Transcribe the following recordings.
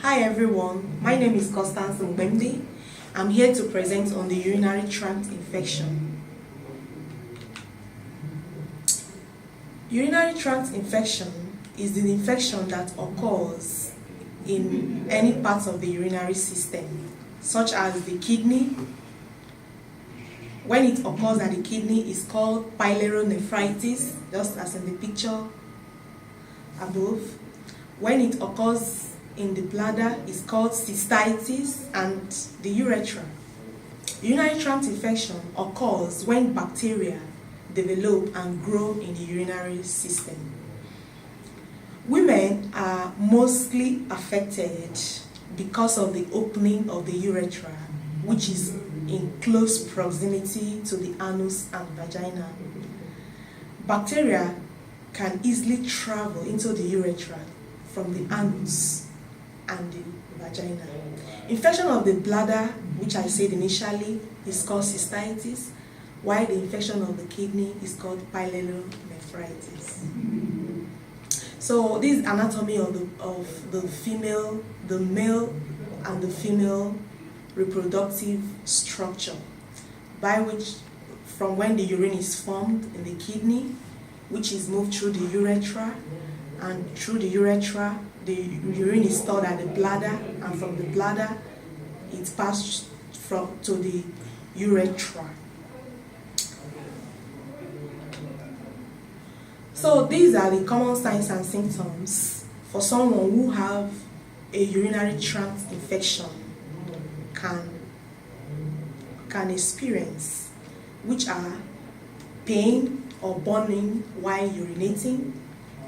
Hi everyone, my name is Constance Mbemdi. I'm here to present on the urinary tract infection. Urinary tract infection is the infection that occurs in any part of the urinary system, such as the kidney. When it occurs at the kidney, it's called pyelonephritis, just as in the picture above. When it occurs in the bladder, it's called cystitis, and the urethra. Urinary tract infection occurs when bacteria develop and grow in the urinary system. Women are mostly affected because of the opening of the urethra, which is in close proximity to the anus and vagina. Bacteria can easily travel into the urethra from the anus and the vagina. Infection of the bladder, which I said initially, is called cystitis, while the infection of the kidney is called pyelonephritis. So this is anatomy of the male and the female reproductive structure, by which from when the urine is formed in the kidney, which is moved through the urethra, and through the urethra the urine is stored at the bladder, and from the bladder it passes to the urethra. So these are the common signs and symptoms for someone who have a urinary tract infection can experience, which are pain or burning while urinating,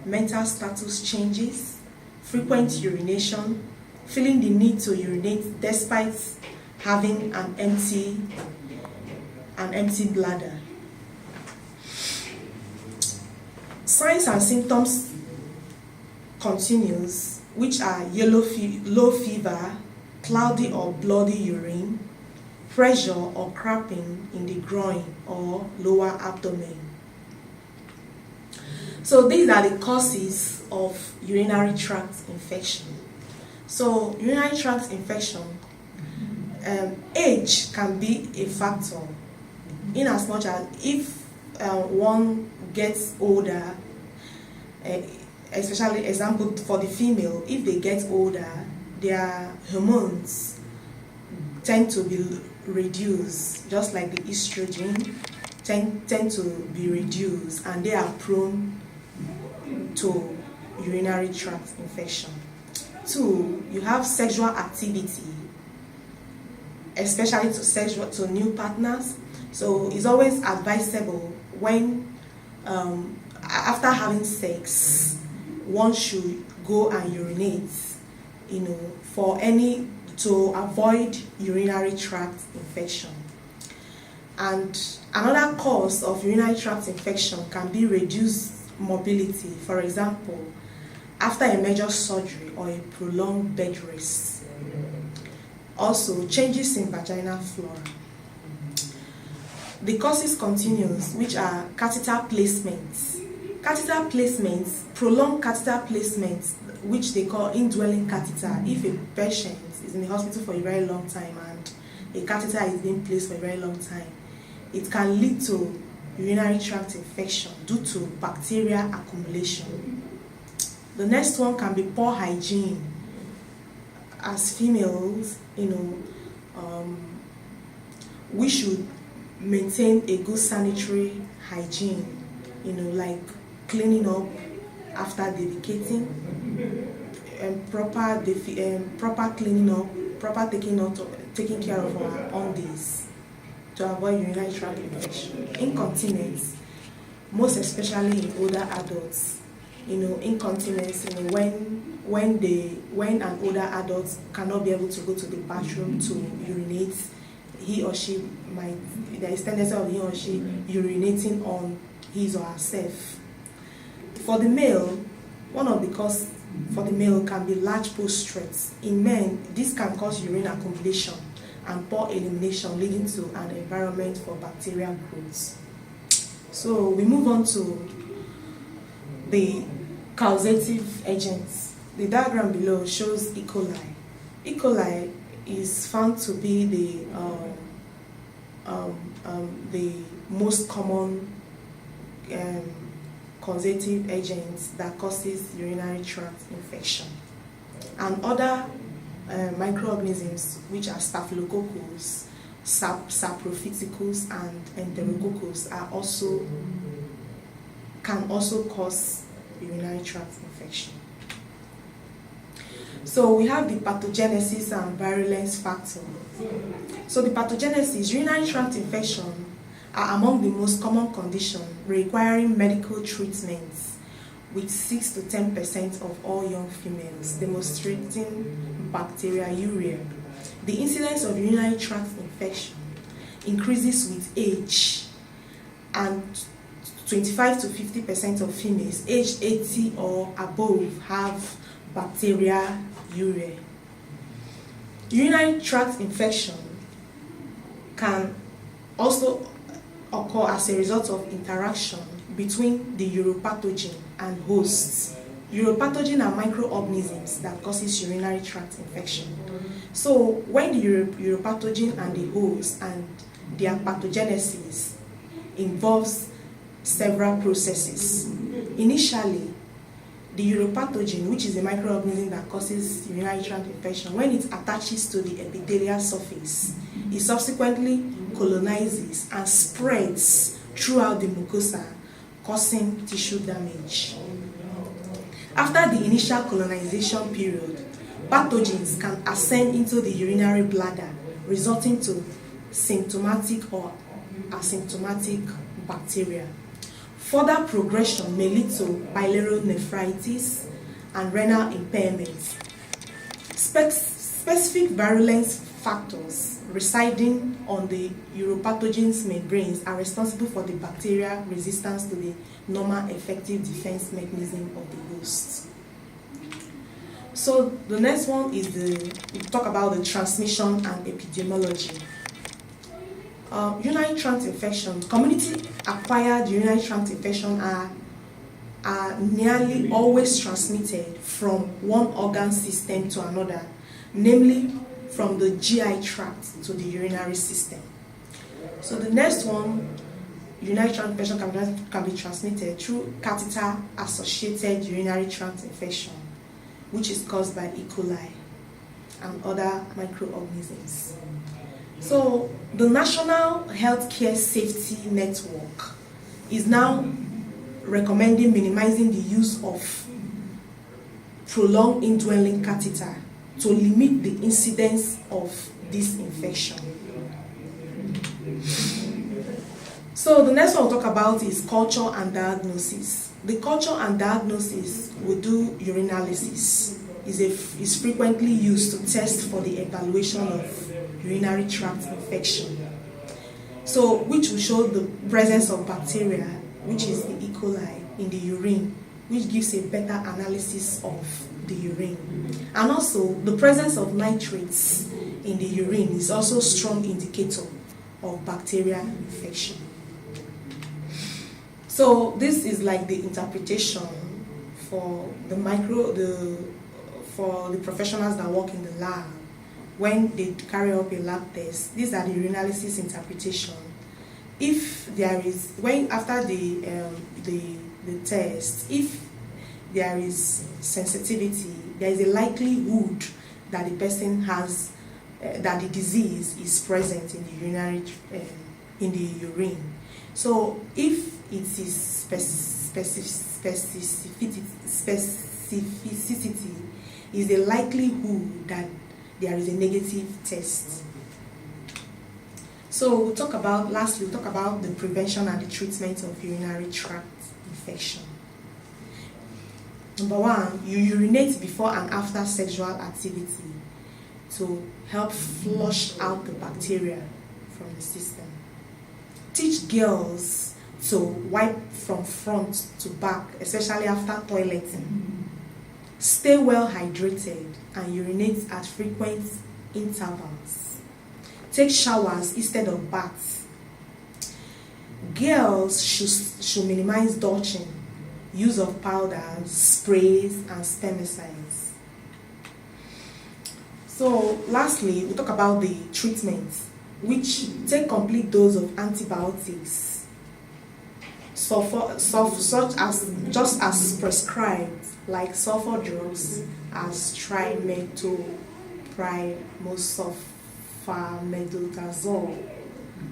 mental status changes, frequent urination, feeling the need to urinate despite having an empty bladder. Signs and symptoms continues, which are low fever, cloudy or bloody urine, pressure or cramping in the groin or lower abdomen. So these are the causes of urinary tract infection. So urinary tract infection, age can be a factor, in as much as if one gets older, especially example for the female, if they get older, their hormones tend to be reduced, just like the estrogen tend to be reduced, and they are prone to urinary tract infection. 2, you have sexual activity, especially to new partners. So it's always advisable when after having sex, one should go and urinate, to avoid urinary tract infection. And another cause of urinary tract infection can be reduced mobility, for example, after a major surgery or a prolonged bed rest. Also, changes in vaginal flora. The causes continues, which are catheter placements. Catheter placements, prolonged catheter placements, which they call indwelling catheter. If a patient is in the hospital for a very long time and a catheter is being placed for a very long time, it can lead to urinary tract infection due to bacterial accumulation. The next one can be poor hygiene. As females, we should maintain a good sanitary hygiene, like cleaning up after defecating, and proper cleaning up, proper taking care of our undies to avoid urinary tract infection. Incontinence, most especially in older adults. Incontinence, when an older adult cannot be able to go to the bathroom to urinate, he or she there is tendency of he or she urinating on his or herself. For the male, one of the causes for the male can be large prostate. In men, this can cause urine accumulation and poor elimination, leading to an environment for bacterial growth. So we move on to the causative agents the diagram below shows E. coli. E. coli is found to be the most common causative agent that causes urinary tract infection. And other microorganisms, which are staphylococcus, saprophyticus, and enterococcus, can also cause urinary tract infection. So we have the pathogenesis and virulence factor. So the pathogenesis, urinary tract infection are among the most common conditions requiring medical treatments, with 6 to 10% of all young females demonstrating bacteriuria. The incidence of urinary tract infection increases with age, and 25 to 50% of females aged 80 or above have bacteriuria. Urinary tract infection can also occur as a result of interaction between the uropathogen and hosts. Uropathogen are microorganisms that causes urinary tract infection. So when the uropathogen and the host and their pathogenesis involves several processes. Initially, the uropathogen, which is a microorganism that causes urinary tract infection, when it attaches to the epithelial surface, it subsequently colonizes and spreads throughout the mucosa, causing tissue damage. After the initial colonization period, pathogens can ascend into the urinary bladder, resulting to symptomatic or asymptomatic bacteria. Further progression may lead to biliary nephritis and renal impairment. Specific virulence factors residing on the uropathogen's membranes are responsible for the bacterial resistance to the normal effective defense mechanism of the host. So the next one is we talk about the transmission and epidemiology. Urinary tract infection, community-acquired urinary tract infection are nearly always transmitted from one organ system to another, namely from the GI tract to the urinary system. So the next one, urinary tract infection can be transmitted through catheter-associated urinary tract infection, which is caused by E. coli and other microorganisms. So the National Healthcare Safety Network is now recommending minimizing the use of prolonged indwelling catheter to limit the incidence of this infection. So the next one we'll talk about is culture and diagnosis. The culture and diagnosis will do urinalysis. Is frequently used to test for the evaluation of urinary tract infection. So, which will show the presence of bacteria, which is the E. coli, in the urine, which gives a better analysis of the urine. And also, the presence of nitrates in the urine is also a strong indicator of bacterial infection. So, this is like the interpretation for for the professionals that work in the lab. When they carry up a lab test, these are the urinalysis interpretation. If there is, after the test, if there is sensitivity, there is a likelihood that the person has, that the disease is present in the urinary, in the urine. So if it is specificity, is the likelihood that there is a negative test. So lastly, we'll talk about the prevention and the treatment of urinary tract infection. Number one, you urinate before and after sexual activity to help flush out the bacteria from the system. Teach girls to wipe from front to back, especially after toileting. Stay well hydrated and urinate at frequent intervals. Take showers instead of baths. Girls should minimize douching, use of powders, sprays, and spermicides. So lastly, we talk about the treatment, which take complete dose of antibiotics, such as just as prescribed, like sulfur drugs as trimetoprimossulfamethozole,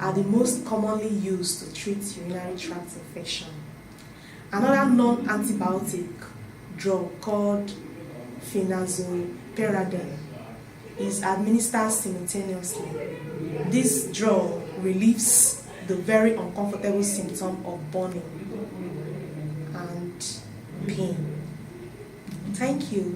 are the most commonly used to treat urinary tract infection. Another non-antibiotic drug called phenoxyperazine is administered simultaneously. This drug relieves the very uncomfortable symptom of burning and pain. Thank you.